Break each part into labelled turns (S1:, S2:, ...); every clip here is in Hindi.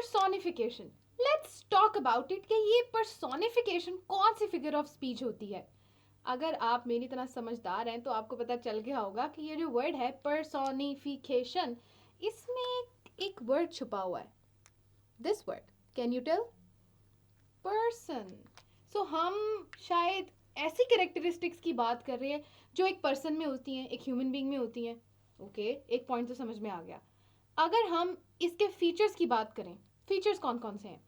S1: Personification, let's talk about it कि ये पर्सोनिफिकेशन कौन सी फिगर ऑफ स्पीच होती है। अगर आप मेरी तरह समझदार हैं तो आपको पता चल गया होगा कि ये जो वर्ड है पर्सोनिफिकेशन, इसमें एक वर्ड छुपा हुआ है। This word, can you tell? Person. So हम शायद ऐसी कैरेक्टरिस्टिक्स की बात कर रहे हैं जो एक पर्सन में होती हैं, एक ह्यूमन बीइंग में होती हैं। ओके, एक पॉइंट तो समझ में आ गया। अगर हम इसके फीचर्स की बात करें, फीचर्स कौन कौन से हैं?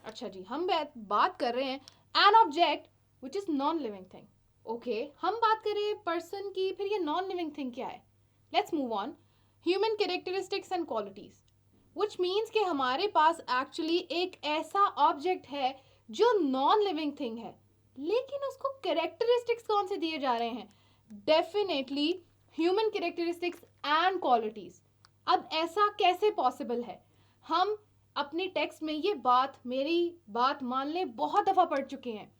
S1: अच्छा जी, हम बात कर रहे हैं an object which is non living thing. Okay, हम बात करें पर्सन की, फिर ये नॉन लिविंग थिंग क्या है? Let's move on. Human characteristics and qualities, which means कि हमारे पास एक्चुअली एक ऐसा ऑब्जेक्ट है जो नॉन लिविंग थिंग है, लेकिन उसको कैरेक्टरिस्टिक्स कौन से दिए जा रहे हैं? Definitely human characteristics and qualities. अब ऐसा कैसे पॉसिबल है? हम अपने टेक्स्ट में ये बात, मेरी बात मान लें, बहुत दफ़ा पढ़ चुके हैं,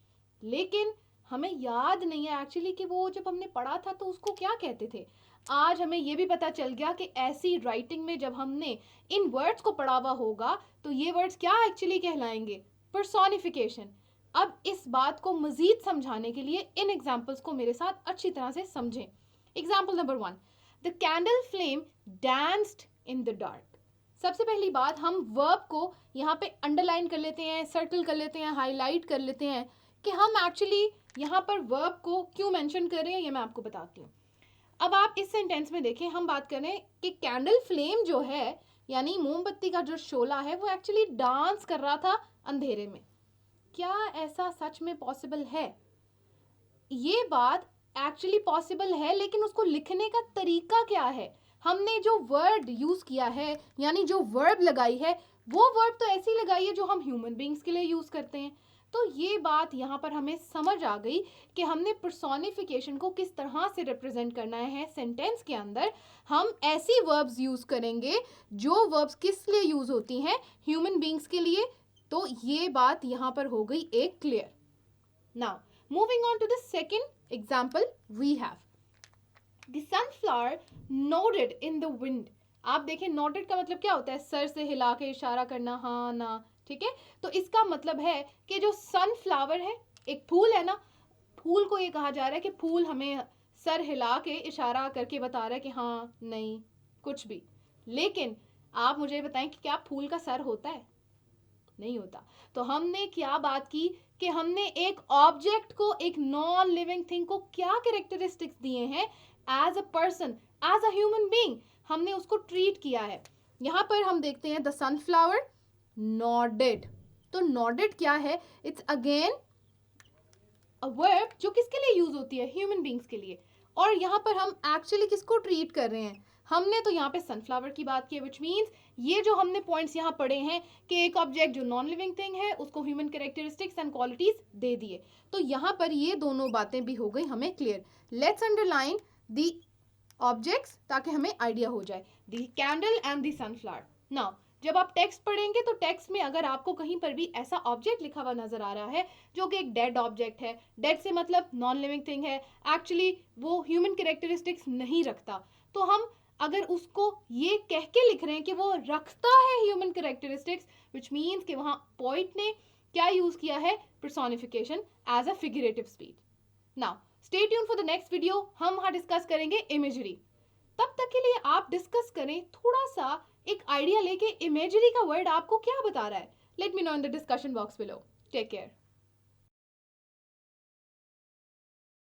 S1: लेकिन हमें याद नहीं है एक्चुअली कि वो जब हमने पढ़ा था तो उसको क्या कहते थे। आज हमें ये भी पता चल गया कि ऐसी राइटिंग में जब हमने इन वर्ड्स को पढ़ा हुआ होगा तो ये वर्ड्स क्या एक्चुअली कहलाएंगे? पर्सोनिफिकेशन। अब इस बात को मज़ीद समझाने के लिए इन एग्जाम्पल्स को मेरे साथ अच्छी तरह से समझें। Example number 1, the candle flame danced in the dark. सबसे पहली बात, हम वर्ब को यहाँ पे अंडरलाइन कर लेते हैं, सर्कल कर लेते हैं, हाईलाइट कर लेते हैं कि हम एक्चुअली यहाँ पर वर्ब को क्यों मेंशन कर रहे हैं, ये मैं आपको बताती हूँ। अब आप इस सेंटेंस में देखें, हम बात कर रहे हैं कि कैंडल फ्लेम जो है, यानी मोमबत्ती का जो शोला है, वो एक्चुअली डांस कर रहा था अंधेरे में। क्या ऐसा सच में पॉसिबल है? ये बात एक्चुअली पॉसिबल है, लेकिन उसको लिखने का तरीका क्या है? हमने जो वर्ड यूज किया है, यानी जो वर्ब लगाई है, वो वर्ब तो ऐसी लगाई है जो हम ह्यूमन बीइंग्स के लिए यूज करते हैं। तो ये बात यहाँ पर हमें समझ आ गई कि हमने पर्सोनिफिकेशन को किस तरह से रिप्रेजेंट करना है। सेंटेंस के अंदर हम ऐसी वर्ब्स यूज करेंगे जो वर्ब्स किस लिए यूज होती हैं? ह्यूमन बीइंग्स के लिए। तो ये बात यहाँ पर हो गई एक clear. Now moving on to the second example, we have the sunflower nodded in the wind. आप देखें, nodded का मतलब क्या होता है? सर से हिला के इशारा करना, हाँ ना, ठीक है। तो इसका मतलब है कि जो sunflower है, एक फूल है ना, फूल को ये कहा जा रहा है कि फूल हमें सर हिला के इशारा करके बता रहा है कि हाँ, नहीं, कुछ भी। लेकिन आप मुझे बताएं कि क्या फूल का सर होता है? नहीं होता। तो हमने क्या बात की कि हमने एक ऑब्जेक्ट को, एक नॉन लिविंग थिंग को क्या कैरेक्टरिस्टिक्स दिए हैं? As a person, as a human being हमने उसको ट्रीट किया है। यहां पर हम देखते हैं द सनफ्लावर नॉडेड। तो नॉडेड क्या है? इट्स अगेन अ वर्ब जो किसके लिए यूज होती है? ह्यूमन बीइंग्स के लिए। और यहाँ पर हम एक्चुअली किसको ट्रीट कर रहे हैं? हमने तो यहाँ पे सनफ्लावर की बात की है, विच मीन्स ये जो हमने पॉइंट्स यहाँ पढ़े हैं कि एक ऑब्जेक्ट जो नॉन लिविंग थिंग है उसको ह्यूमन कैरेक्टरिस्टिक्स एंड क्वालिटीज दे दिए। तो यहाँ पर ये दोनों बातें भी हो गई हमें clear. Let's underline the objects ताकि हमें आइडिया हो जाए। The candle and the sunflower. Now जब आप टेक्स्ट पढ़ेंगे तो टेक्स्ट में अगर आपको कहीं पर भी ऐसा ऑब्जेक्ट लिखा हुआ नजर आ रहा है जो कि एक डेड ऑब्जेक्ट है, डेड से मतलब नॉन लिविंग थिंग है, एक्चुअली वो ह्यूमन कैरेक्टरिस्टिक्स नहीं रखता, तो हम अगर उसको ये कह के लिख रहे हैं कि वो रखता है ह्यूमन कैरेक्टरिस्टिक्स, विच मीन्स कि वहां पोइट ने क्या यूज किया है? Personification as a figurative speech. Now stay tune for the next video. हम वहां डिस्कस करेंगे इमेजरी। तब तक के लिए आप डिस्कस करें, थोड़ा सा एक आइडिया लेके इमेजरी का वर्ड आपको क्या बता रहा है। Let me know in the discussion box below. Take care.